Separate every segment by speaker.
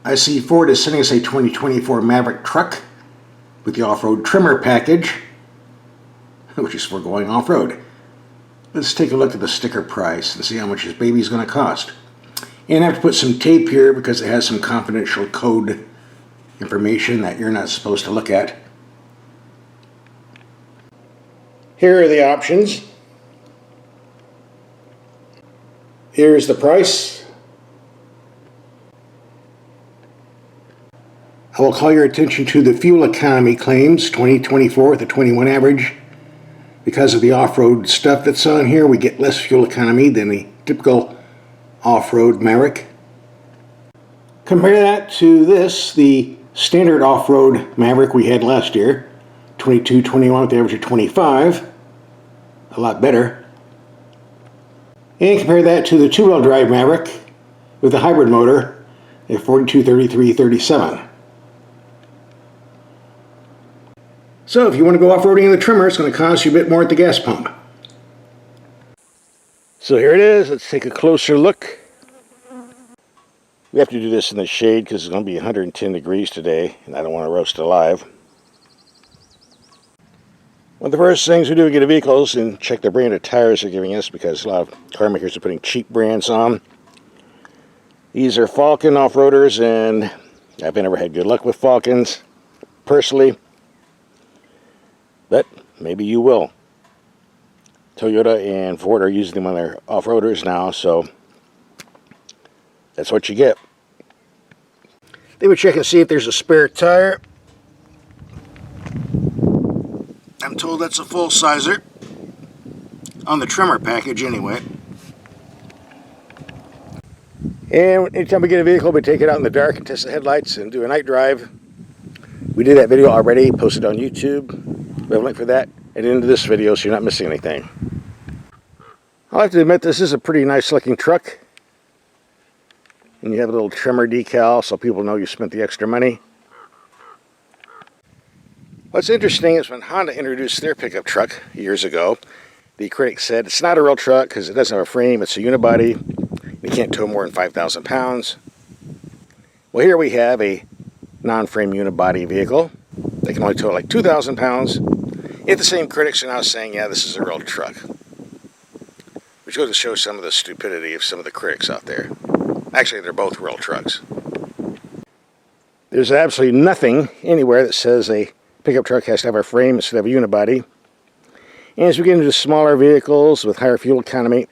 Speaker 1: I see Ford is sending us a 2024 Maverick truck with the off-road trimmer package, which is for going off-road. Let's take a look at the sticker price and see how much this baby is going to cost. And I have to put some tape here because it has some confidential code information that you're not supposed to look at. Here are the options. Here's the price. I will call your attention to the fuel economy claims, 2024 with a 21 average. Because of the off-road stuff that's on here, we get less fuel economy than the typical off-road Maverick. Compare that to this, the standard off-road Maverick we had last year, 22-21 with the average of 25, a lot better. And compare that to the two-wheel drive Maverick with a hybrid motor at 42-33-37. So if you want to go off-roading in the trimmer, it's going to cost you a bit more at the gas pump. So here it is. Let's take a closer look. We have to do this in the shade because it's going to be 110 degrees today, and I don't want to roast alive. One of the first things we do is get a vehicles and check the brand of tires they're giving us, because a lot of car makers are putting cheap brands on. These are Falcon off-roaders, and I've never had good luck with Falcons personally, but maybe you will. Toyota and Ford are using them on their off-roaders now, so that's what you get. They would check and see if there's a spare tire. I'm told that's a full-sizer on the trimmer package anyway. And anytime we get a vehicle, we take it out in the dark and test the headlights and do a night drive. We did that video already, posted on YouTube. We have a link for that at the end of this video, so you're not missing anything. I'll have to admit, this is a pretty nice looking truck. And you have a little trimmer decal so people know you spent the extra money. What's interesting is when Honda introduced their pickup truck years ago, the critics said it's not a real truck because it doesn't have a frame, it's a unibody. You can't tow more than 5,000 pounds. Well, here we have a non-frame unibody vehicle. They can only tow like 2,000 pounds. Yet the same critics are now saying, yeah, this is a real truck. Which goes to show some of the stupidity of some of the critics out there. Actually, they're both real trucks. There's absolutely nothing anywhere that says a pickup truck has to have a frame instead of a unibody. And as we get into smaller vehicles with higher fuel economy,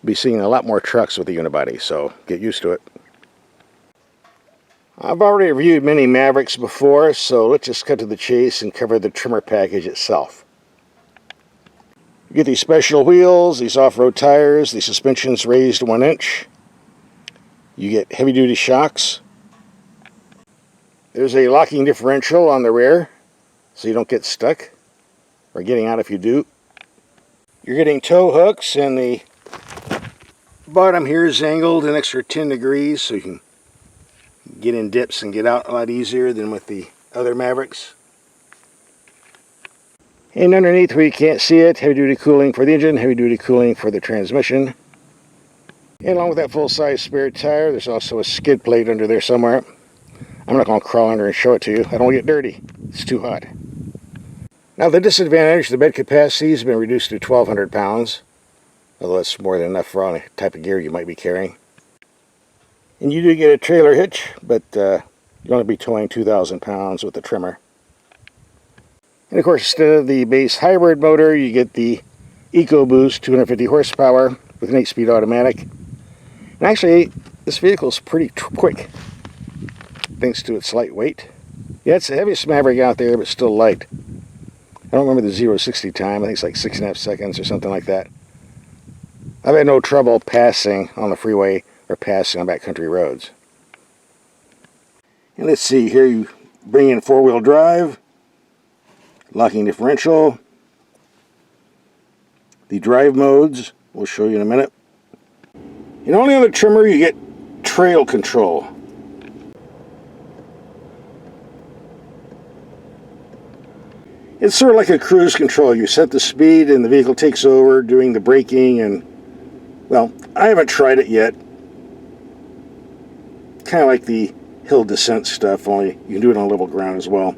Speaker 1: we'll be seeing a lot more trucks with a unibody, so get used to it. I've already reviewed many Mavericks before, so let's just cut to the chase and cover the trimmer package itself. You get these special wheels, these off-road tires, the suspension's raised 1 inch. You get heavy-duty shocks. There's a locking differential on the rear, so you don't get stuck, or getting out if you do. You're getting tow hooks, and the bottom here is angled an extra 10 degrees, so you can get in dips and get out a lot easier than with the other Mavericks. And underneath, where you can't see it, heavy-duty cooling for the engine, heavy-duty cooling for the transmission. And along with that full-size spare tire, there's also a skid plate under there somewhere. I'm not going to crawl under and show it to you. I don't want to get dirty. It's too hot. Now, the disadvantage, the bed capacity has been reduced to 1,200 pounds. Although that's more than enough for any type of gear you might be carrying. And you do get a trailer hitch, but you'll only be towing 2,000 pounds with the trimmer. And of course, instead of the base hybrid motor, you get the EcoBoost 250 horsepower with an 8-speed automatic. And actually, this vehicle is pretty quick, thanks to its light weight. Yeah, it's the heaviest Maverick out there, but still light. I don't remember the 0-60 time. I think it's like 6.5 seconds or something like that. I've had no trouble passing on the freeway or passing on backcountry roads. And let's see, here you bring in 4-wheel drive, locking differential, the drive modes, we'll show you in a minute. And only on the trimmer you get trail control. It's sort of like a cruise control. You set the speed and the vehicle takes over doing the braking, and, well, I haven't tried it yet. Kind of like the hill descent stuff, only you can do it on level ground as well.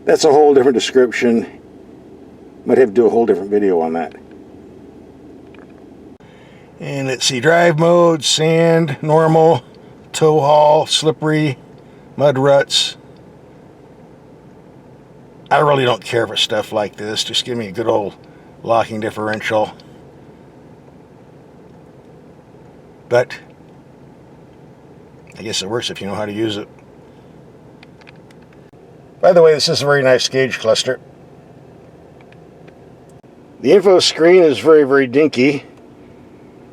Speaker 1: That's a whole different description. Might have to do a whole different video on that. And let's see, drive mode, sand, normal, tow haul, slippery, mud ruts. I really don't care for stuff like this. Just give me a good old locking differential. But I guess it works if you know how to use it. By the way, this is a very nice gauge cluster. The info screen is very, very dinky.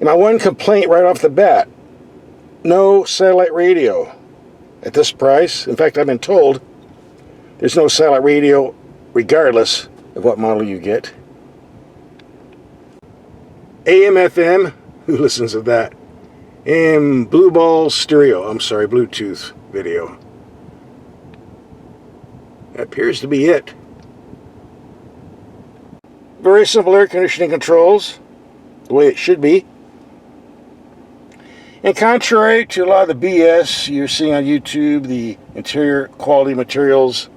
Speaker 1: And my one complaint right off the bat, no satellite radio at this price. In fact, I've been told there's no satellite radio regardless of what model you get. AM, FM, who listens to that? And Blue Ball stereo, Bluetooth video. That appears to be it. Very simple air conditioning controls, the way it should be. And contrary to a lot of the BS you're seeing on YouTube, the interior quality materials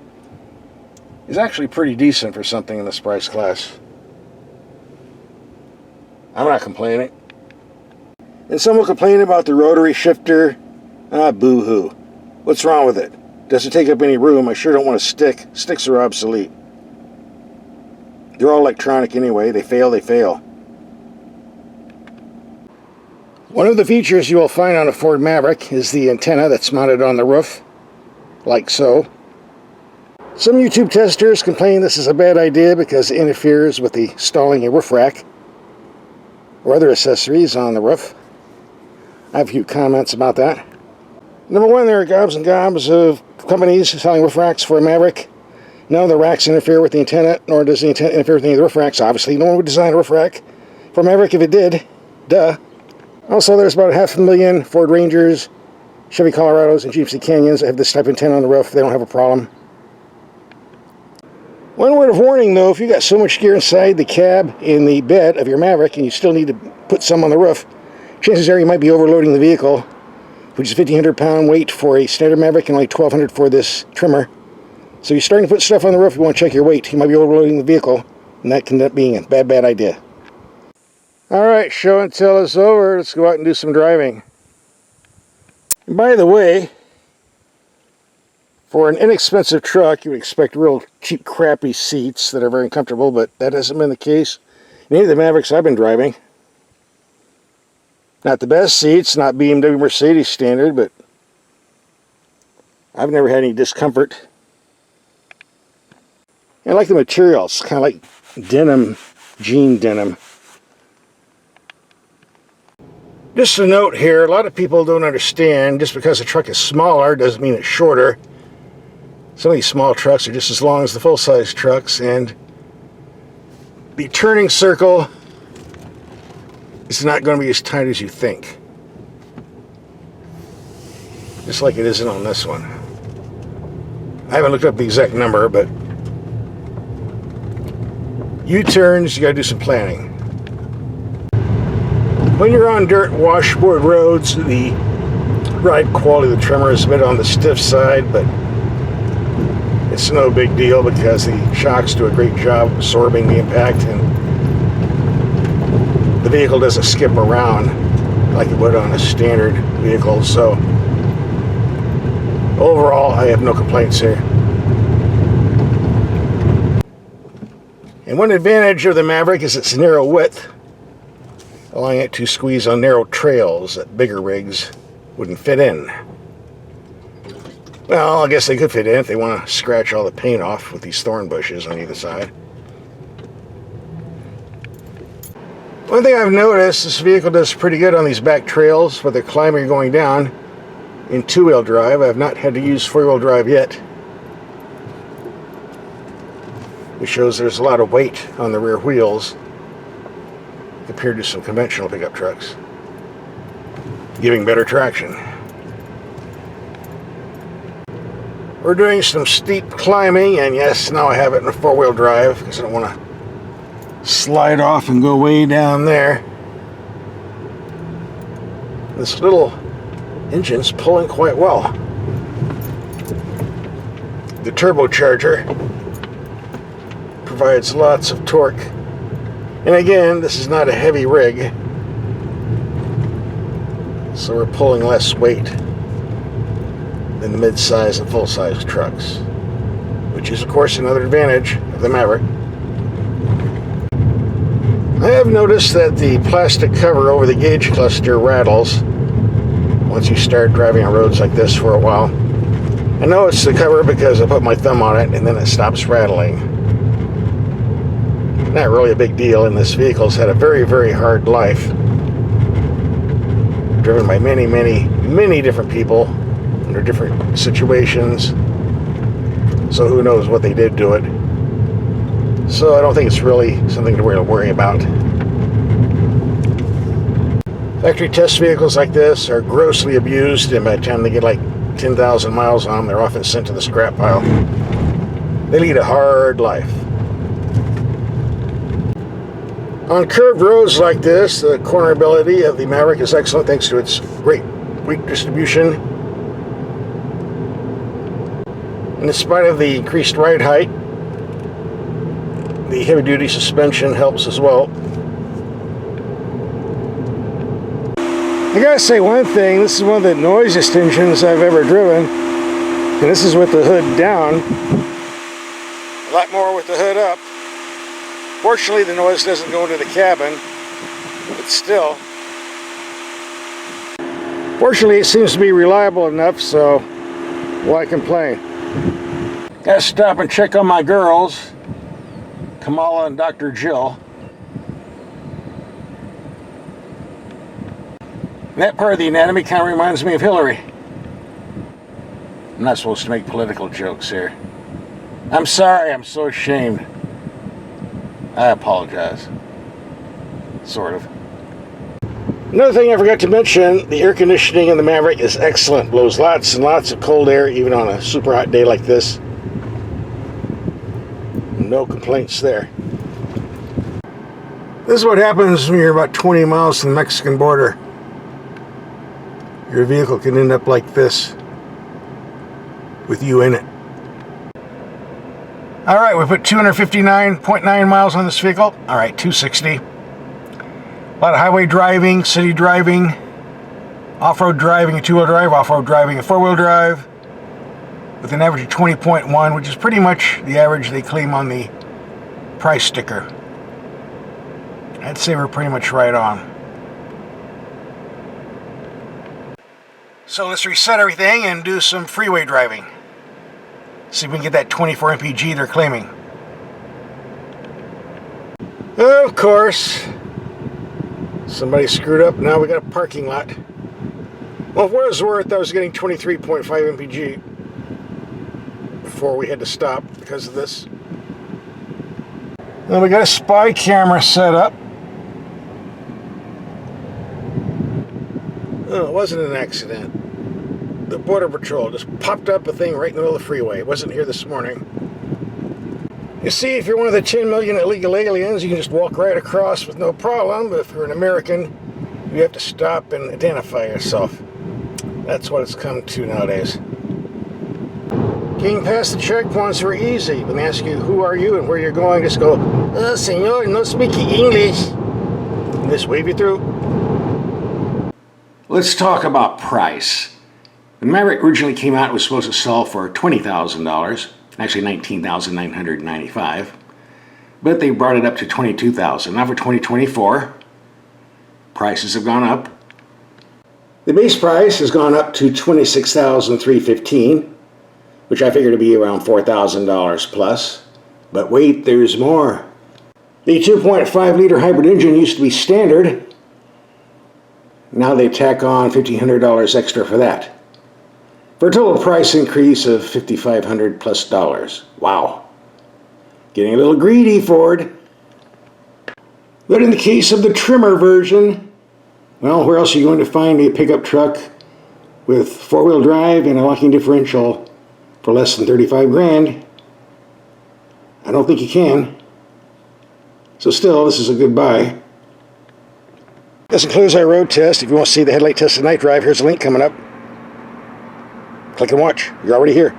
Speaker 1: is actually pretty decent for something in this price class. I'm not complaining. And some will complain about the rotary shifter. Boo-hoo. What's wrong with it? Doesn't take up any room. I sure don't want a stick. Sticks are obsolete. They're all electronic anyway. They fail, they fail. One of the features you will find on a Ford Maverick is the antenna that's mounted on the roof, like so. Some YouTube testers complain this is a bad idea because it interferes with the installing a roof rack or other accessories on the roof. I have a few comments about that. Number one, there are gobs and gobs of companies selling roof racks for a Maverick. None of the racks interfere with the antenna, nor does the antenna interfere with any of the roof racks. Obviously, no one would design a roof rack for a Maverick if it did. Duh. Also, there's about 500,000 Ford Rangers, Chevy Colorados, and GMC Canyons that have this type of antenna on the roof. They don't have a problem. One word of warning, though, if you got so much gear inside the cab in the bed of your Maverick and you still need to put some on the roof, chances are you might be overloading the vehicle, which is 1,500 pound weight for a standard Maverick and only 1,200 for this Tremor. So you're starting to put stuff on the roof, you want to check your weight. You might be overloading the vehicle, and that can end up being a bad, bad idea. Alright, show and tell is over. Let's go out and do some driving. And by the way, for an inexpensive truck, you would expect real cheap, crappy seats that are very comfortable, but that hasn't been the case in any of the Mavericks I've been driving. Not the best seats, not BMW Mercedes standard, but I've never had any discomfort. I like the materials, kind of like denim, jean denim. Just a note here, a lot of people don't understand, just because the truck is smaller doesn't mean it's shorter. Some of these small trucks are just as long as the full-size trucks, and the turning circle is not going to be as tight as you think. Just like it isn't on this one. I haven't looked up the exact number, but U-turns, you got to do some planning. When you're on dirt washboard roads, the ride quality of the Tremor is a bit on the stiff side, but it's no big deal because the shocks do a great job absorbing the impact, and the vehicle doesn't skip around like it would on a standard vehicle. So overall, I have no complaints here. And one advantage of the Maverick is its narrow width, allowing it to squeeze on narrow trails that bigger rigs wouldn't fit in. Well, I guess they could fit in if they want to scratch all the paint off with these thorn bushes on either side. One thing I've noticed, this vehicle does pretty good on these back trails, whether climbing or going down, in two-wheel drive. I've not had to use four-wheel drive yet, which shows there's a lot of weight on the rear wheels compared to some conventional pickup trucks, giving better traction. We're doing some steep climbing, and yes, now I have it in a four-wheel drive because I don't want to slide off and go way down there. This little engine's pulling quite well. The turbocharger provides lots of torque. And again, this is not a heavy rig, so we're pulling less weight than the mid-size and full-size trucks, which is of course another advantage of the Maverick. I have noticed that the plastic cover over the gauge cluster rattles once you start driving on roads like this for a while. I know it's the cover because I put my thumb on it and then it stops rattling. Not really a big deal, and this vehicle's had a very, very hard life. Driven by many, many, many different people under different situations. So who knows what they did to it. So I don't think it's really something to worry about. Factory test vehicles like this are grossly abused, and by the time they get like 10,000 miles on them, they're often sent to the scrap pile. They lead a hard life. On curved roads like this, the cornerability of the Maverick is excellent thanks to its great weight distribution. And in spite of the increased ride height, the heavy-duty suspension helps as well. I gotta say one thing, this is one of the noisiest engines I've ever driven. And this is with the hood down. A lot more with the hood up. Fortunately, the noise doesn't go into the cabin, but still. Fortunately, it seems to be reliable enough, so why complain? Gotta stop and check on my girls, Kamala and Dr. Jill. That part of the anatomy kind of reminds me of Hillary. I'm not supposed to make political jokes here. I'm sorry, I'm so ashamed. I apologize. Sort of. Another thing I forgot to mention, the air conditioning in the Maverick is excellent. Blows lots and lots of cold air, even on a super hot day like this. No complaints there. This is what happens when you're about 20 miles from the Mexican border. Your vehicle can end up like this, with you in it. Alright, we put 259.9 miles on this vehicle. Alright, 260. A lot of highway driving, city driving, off-road driving, a two-wheel drive, off-road driving, a four-wheel drive, with an average of 20.1, which is pretty much the average they claim on the price sticker. I'd say we're pretty much right on. So let's reset everything and do some freeway driving. See if we can get that 24 mpg they're claiming. Of course, somebody screwed up. Now we got a parking lot. Well, for what it's worth, I was getting 23.5 mpg before we had to stop because of this. Then we got a spy camera set up. Oh, it wasn't an accident. The Border Patrol just popped up a thing right in the middle of the freeway. It wasn't here this morning. You see, if you're one of the 10 million illegal aliens, you can just walk right across with no problem. But if you're an American, you have to stop and identify yourself. That's what it's come to nowadays. Getting past the checkpoints are easy. When they ask you who are you and where you're going, just go, Senor, no speak English. And just wave you through. Let's talk about price. The Maverick originally came out, it was supposed to sell for $20,000, actually $19,995, but they brought it up to $22,000. Now for 2024, prices have gone up. The base price has gone up to $26,315, which I figure to be around $4,000 plus. But wait, there's more. The 2.5 liter hybrid engine used to be standard. Now they tack on $1,500 extra for that, for a total price increase of $5,500 plus dollars. Wow. Getting a little greedy, Ford. But in the case of the Tremor version, well, where else are you going to find a pickup truck with four-wheel drive and a locking differential for less than 35 grand? I don't think you can. So still, this is a good buy. This concludes our road test. If you want to see the headlight test of night drive, here's a link coming up. Click and watch. You're already here.